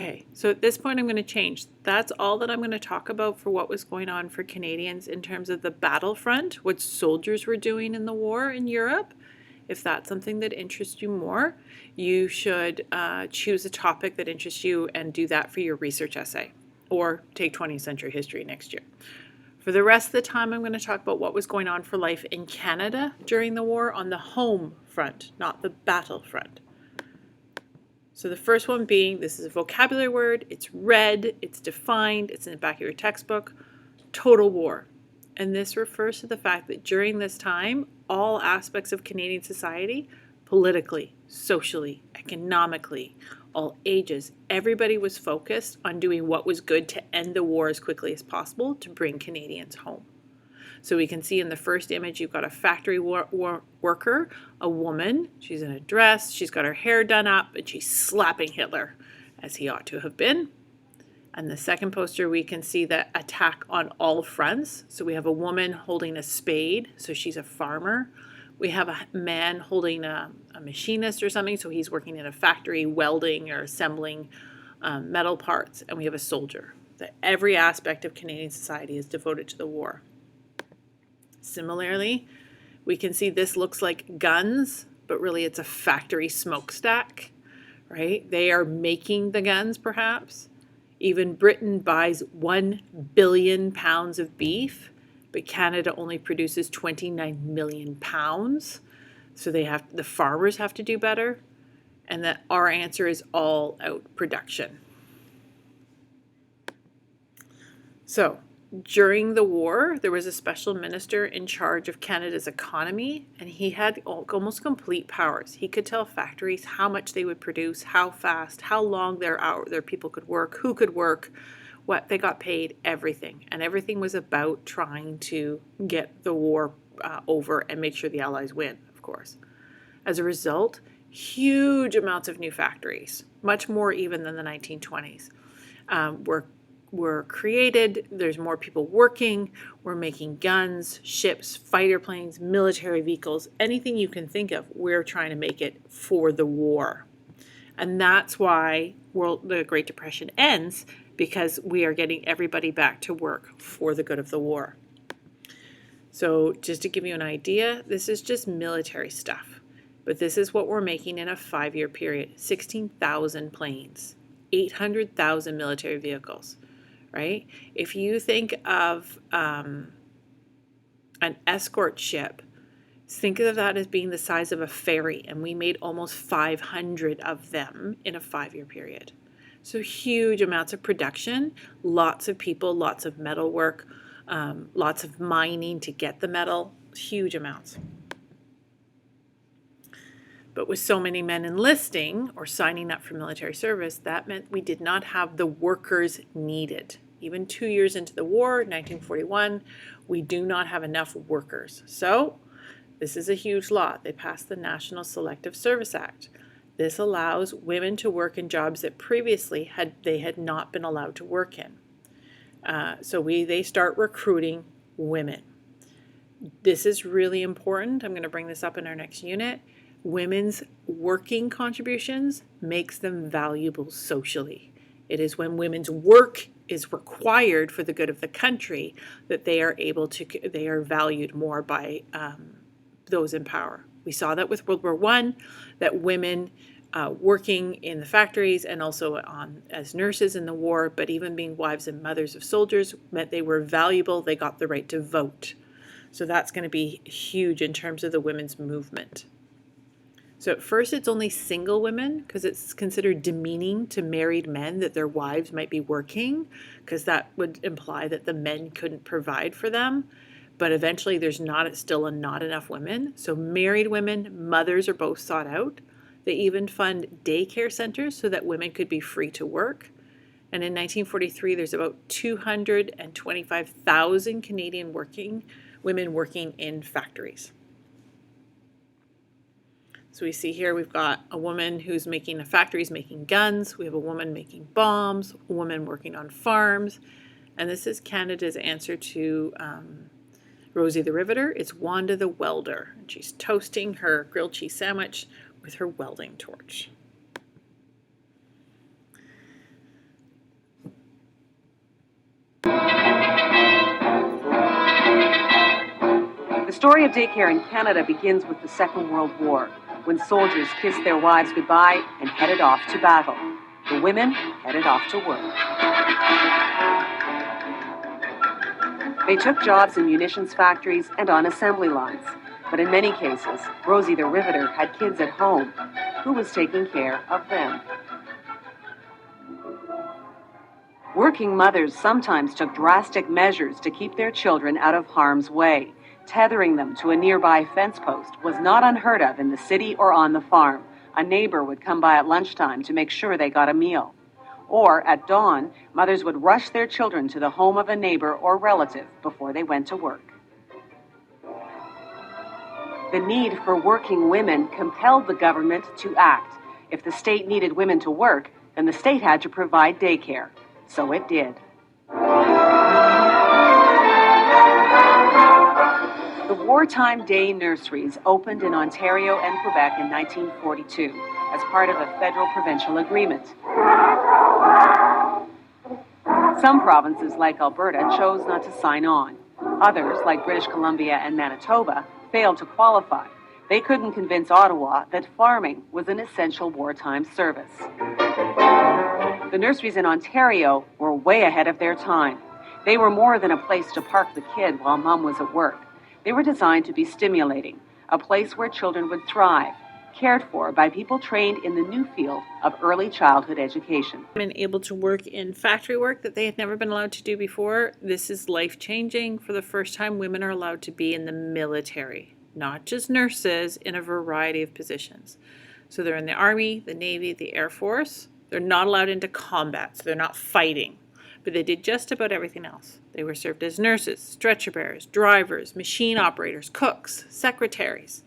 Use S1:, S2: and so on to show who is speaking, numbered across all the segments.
S1: Okay, so at this point I'm going to change. That's all that I'm going to talk about for what was going on for Canadians in terms of the battlefront, what soldiers were doing in the war in Europe. If that's something that interests you more, you should choose a topic that interests you and do that for your research essay, or take 20th century history next year. For the rest of the time, I'm going to talk about what was going on for life in Canada during the war on the home front, not the battlefront. So the first one being, this is a vocabulary word, it's read, it's defined, it's in the back of your textbook, total war. And this refers to the fact that during this time, all aspects of Canadian society, politically, socially, economically, all ages, everybody was focused on doing what was good to end the war as quickly as possible to bring Canadians home. So we can see in the first image, you've got a factory worker, a woman. She's in a dress. She's got her hair done up, and she's slapping Hitler, as he ought to have been. And the second poster, we can see the attack on all fronts. So we have a woman holding a spade, so she's a farmer. We have a man holding a machinist or something, so he's working in a factory welding or assembling metal parts. And we have a soldier. That every aspect of Canadian society is devoted to the war. Similarly, we can see this looks like guns, but really it's a factory smokestack, right? They are making the guns, perhaps. Even Britain buys 1 billion pounds of beef, but Canada only produces 29 million pounds. So the farmers have to do better, and that our answer is all out production. So, during the war, there was a special minister in charge of Canada's economy, and he had almost complete powers. He could tell factories how much they would produce, how fast, how long their people could work, who could work, what they got paid, everything. And everything was about trying to get the war over and make sure the Allies win, of course. As a result, huge amounts of new factories, much more even than the 1920s, were created. There's more people working. We're making guns, ships, fighter planes, military vehicles, anything you can think of. We're trying to make it for the war. And that's why the Great Depression ends, because we are getting everybody back to work for the good of the war. So just to give you an idea, this is just military stuff. But this is what we're making in a 5-year period. 16,000 planes, 800,000 military vehicles. Right? If you think of an escort ship, think of that as being the size of a ferry, and we made almost 500 of them in a 5-year period. So huge amounts of production, lots of people, lots of metal work, lots of mining to get the metal, huge amounts. But with so many men enlisting or signing up for military service, that meant we did not have the workers needed. Even 2 years into the war, 1941, we do not have enough workers. So this is a huge law. They passed the National Selective Service Act. This allows women to work in jobs that previously they had not been allowed to work in. So they start recruiting women. This is really important. I'm going to bring this up in our next unit. Women's working contributions makes them valuable socially. It is when women's work is required for the good of the country that they are valued more by those in power. We saw that with World War I, that women working in the factories and also as nurses in the war, but even being wives and mothers of soldiers, meant they were valuable. They got the right to vote. So that's going to be huge in terms of the women's movement. So at first it's only single women, because it's considered demeaning to married men that their wives might be working, because that would imply that the men couldn't provide for them. But eventually there's still not enough women. So married women, mothers are both sought out. They even fund daycare centers so that women could be free to work. And in 1943, there's about 225,000 Canadian women working in factories. So we see here we've got a woman who's making factories making guns. We have a woman making bombs, a woman working on farms. And this is Canada's answer to Rosie the Riveter. It's Wanda the Welder. And she's toasting her grilled cheese sandwich with her welding torch.
S2: story of daycare in Canada begins with the Second World War, when soldiers kissed their wives goodbye and headed off to battle. The women headed off to work. They took jobs in munitions factories and on assembly lines. But in many cases, Rosie the Riveter had kids at home. Who was taking care of them? Working mothers sometimes took drastic measures to keep their children out of harm's way. Tethering them to a nearby fence post was not unheard of in the city or on the farm. A neighbor would come by at lunchtime to make sure they got a meal. Or at dawn, mothers would rush their children to the home of a neighbor or relative before they went to work. The need for working women compelled the government to act. If the state needed women to work, then the state had to provide daycare. So it did. The wartime day nurseries opened in Ontario and Quebec in 1942 as part of a federal-provincial agreement. Some provinces, like Alberta, chose not to sign on. Others, like British Columbia and Manitoba, failed to qualify. They couldn't convince Ottawa that farming was an essential wartime service. The nurseries in Ontario were way ahead of their time. They were more than a place to park the kid while mom was at work. They were designed to be stimulating, a place where children would thrive, cared for by people trained in the new field of early childhood education.
S1: Women able to work in factory work that they had never been allowed to do before. This is life-changing. For the first time, women are allowed to be in the military, not just nurses, in a variety of positions. So they're in the Army, the Navy, the Air Force. They're not allowed into combat, so they're not fighting. But they did just about everything else. They were served as nurses, stretcher bearers, drivers, machine operators, cooks, secretaries.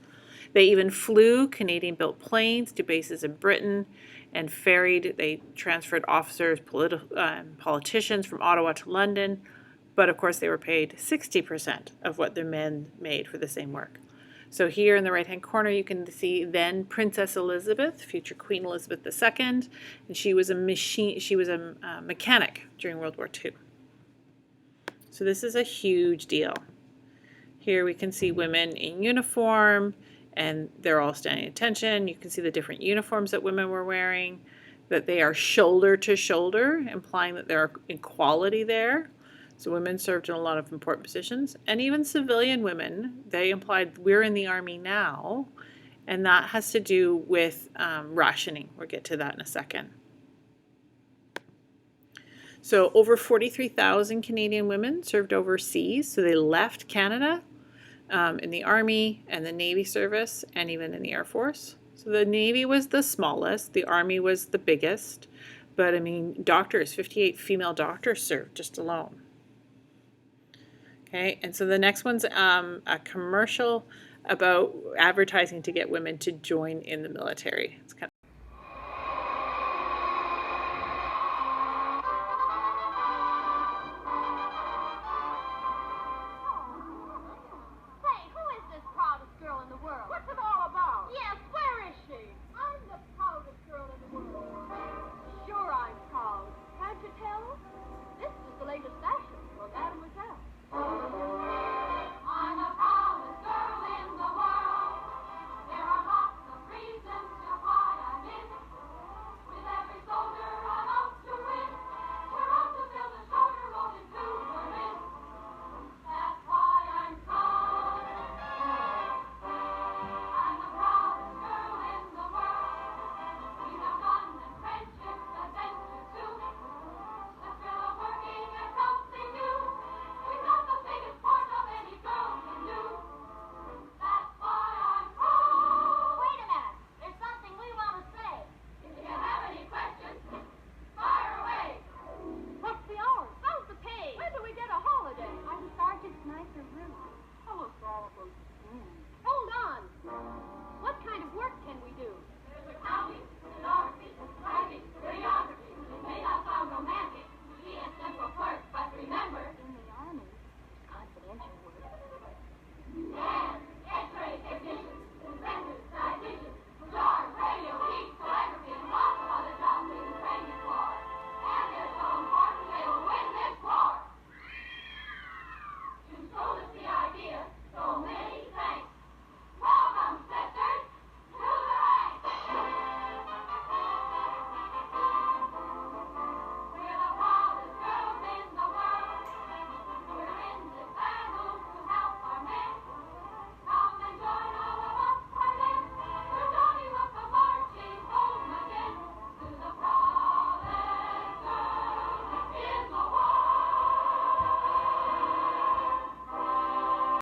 S1: They even flew Canadian-built planes to bases in Britain and they transferred officers, politicians from Ottawa to London. But of course, they were paid 60% of what their men made for the same work. So here in the right-hand corner, you can see then Princess Elizabeth, future Queen Elizabeth II, and she was a mechanic during World War II. So this is a huge deal. Here we can see women in uniform, and they're all standing at attention. You can see the different uniforms that women were wearing, that they are shoulder to shoulder, implying that there are equality there. So women served in a lot of important positions, and even civilian women, they implied we're in the Army now, and that has to do with rationing. We'll get to that in a second. So over 43,000 Canadian women served overseas, so they left Canada in the Army and the Navy service, and even in the Air Force. So the Navy was the smallest, the Army was the biggest, but I mean, doctors, 58 female doctors served just alone. Okay, and so the next one's a commercial about advertising to get women to join in the military. It's kind of